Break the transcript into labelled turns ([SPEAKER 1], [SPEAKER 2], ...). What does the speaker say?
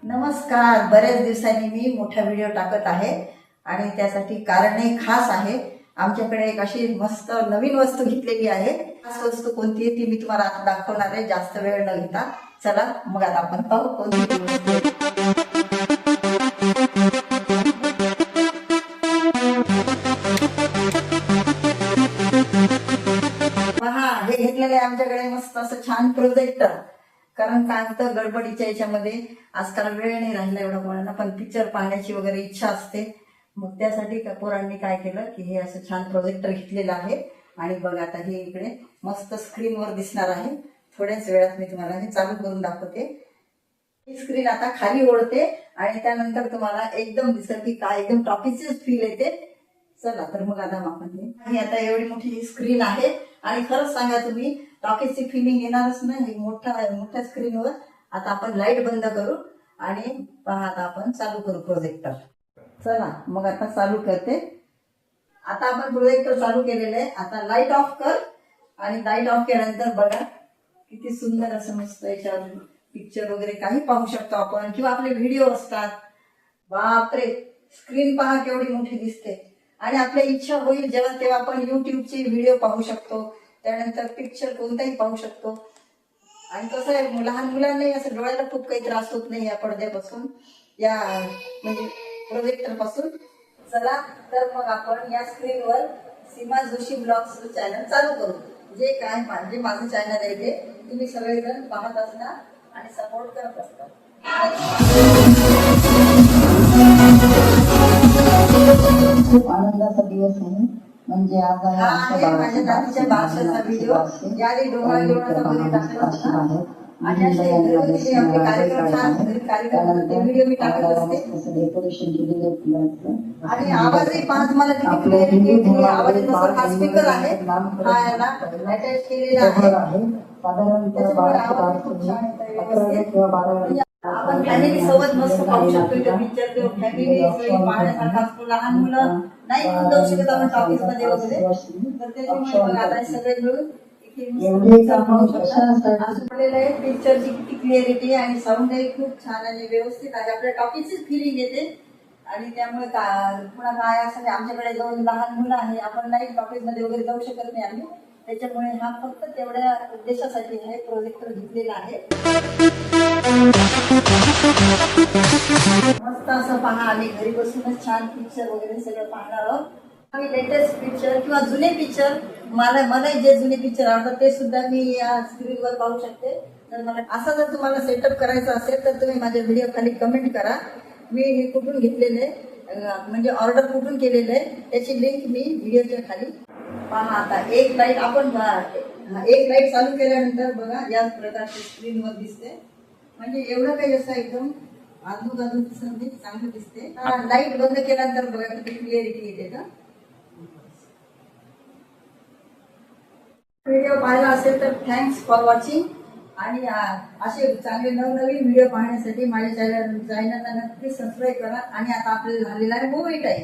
[SPEAKER 1] नमस्कार. बरेच दिवसांनी मी मोठा व्हिडिओ टाकत आहे आणि त्यासाठी कारण खास आहे. आमच्याकडे एक अशी मस्त नवीन वस्तू घेतलेली आहे. खास वस्तू कोणती आहे ती मी तुम्हाला आता दाखवणार आहे, जास्त वेळ न घेता. चला मग आता आपण पाहू कोणती वस्तू आहे. पहा, हे घेतलेलं आहे आमच्याकडे मस्त असं छान प्रोजेक्टर. कारण काय होतं, गडबडीच्या याच्यामध्ये आजकाल वेळ नाही राहिला एवढा कोणाला, पण पिक्चर पाहण्याची वगैरे इच्छा असते. मग त्यासाठी पोरांनी काय केलं की हे असं छान प्रोजेक्टर घेतलेलं आहे. आणि बघा आता हे इकडे मस्त स्क्रीनवर दिसणार आहे. थोड्याच वेळात मी तुम्हाला हे चालू करून दाखवते. ही स्क्रीन आता खाली ओढते आणि त्यानंतर तुम्हाला एकदम दिसेल की काय एकदम टॉकीचीच फील येते. चला तर मग आता आपण ही आता एवढी मोठी स्क्रीन आहे आणि खरंच सांगा तुम्ही टॉकीजची फिलिंग येणारच नाही मोठ्या स्क्रीनवर. आता आपण लाईट बंद करू आणि पहा आता आपण चालू करू प्रोजेक्टर. चला मग आता चालू करते. आता आपण प्रोजेक्टर चालू केलेलं आहे. आता लाईट ऑफ कर आणि लाईट ऑफ केल्यानंतर बघा किती सुंदर असं मस्त याच्यावर पिक्चर वगैरे काही पाहू शकतो आपण, किंवा आपले व्हिडिओ असतात. बापरे, स्क्रीन पहा केवढी मोठी दिसते. आणि आपल्या इच्छा होईल जेव्हा तेव्हा आपण युट्यूबचे व्हिडिओ पाहू शकतो, त्यानंतर पिक्चर कोणताही पाहू शकतो. आणि कसं आहे, लहान मुलांनाही असं डोळ्याला खूप काही त्रास होत नाही या पडद्यापासून, या म्हणजे प्रोजेक्टर पासून. चला तर मग आपण या स्क्रीनवर सीमा जोशी ब्लॉग्स चॅनल चालू करू. जे काय जे माझं चॅनल आहे ते तुम्ही सगळेजण पाहत असता आणि सपोर्ट करत असता. खूप आनंदाचा दिवस आहे. म्हणजे आज आहे माझ्या दादीच्या बारशाचा व्हिडिओ. यादी डोंगराळ जेवणाचा मध्ये टाकला होता. आणि असे घरगुती आपले कार्यक्रम छान कार्यक्रम ते व्हिडिओ मी टाकत असते. डेकोरेशन केलेले आणि आवाजही पहा तुम्हाला किती क्लिअरिटी येते. आवाज हा स्पीकर आहे, हा याला अटॅच केलेला आहे. साधारणतः आपण फॅमिली सोबत मस्त पाहू शकतो इथे पिक्चर. किंवा फॅमिली पाहण्यासारखा असतो. लहान मुलं नाही पण जाऊ शकत आपण टॉकीज मध्ये वगैरे. तर त्याच्यामुळे आता सगळे मिळून पिक्चरची किती क्लिअरिटी आणि साऊंडही खूप छान आणि व्यवस्थित आहे. आपल्या टॉकीजचीच फिलिंग येते. आणि त्यामुळे पुन्हा काय असं आमच्याकडे दोन लहान मुलं आहे, आपण नाही टॉकीज मध्ये वगैरे जाऊ शकत नाही आम्ही. त्याच्यामुळे हा फक्त तेवढ्या उद्देशासाठी हे प्रोजेक्टर घेतलेला आहे. मस्त असं पहा, आम्ही घरी बसूनच छान पिक्चर वगैरे सगळं पाहणार आहोत. आम्ही लेटेस्ट पिक्चर किंवा जुने पिक्चर, मला जे जुने पिक्चर आवडतात ते सुद्धा मी या स्क्रीनवर पाहू शकते. तर मला असं जर तुम्हाला सेटअप करायचं असेल तर तुम्ही माझ्या व्हिडिओ खाली कमेंट करा. मी हे कुठून घेतलेले म्हणजे ऑर्डर कुठून केलेलं आहे त्याची लिंक मी व्हिडिओच्या खाली पहा. आता एक लाईट चालू केल्यानंतर बघा या प्रकारची स्क्रीनवर दिसते. म्हणजे एवढं काही असं एकदम आजूबाजू चांगलं दिसते. लाईट बंद केल्यानंतर बघा किती क्लिअरिटी येते. का व्हिडिओ पाहिला असेल तर थँक्स फॉर वॉचिंग. आणि असे चांगले नवनवीन व्हिडिओ पाहण्यासाठी माझ्या चॅनलला नक्की सबस्क्राईब करा. आणि आता आपल्याला झालेला आहे मूवी टाईम.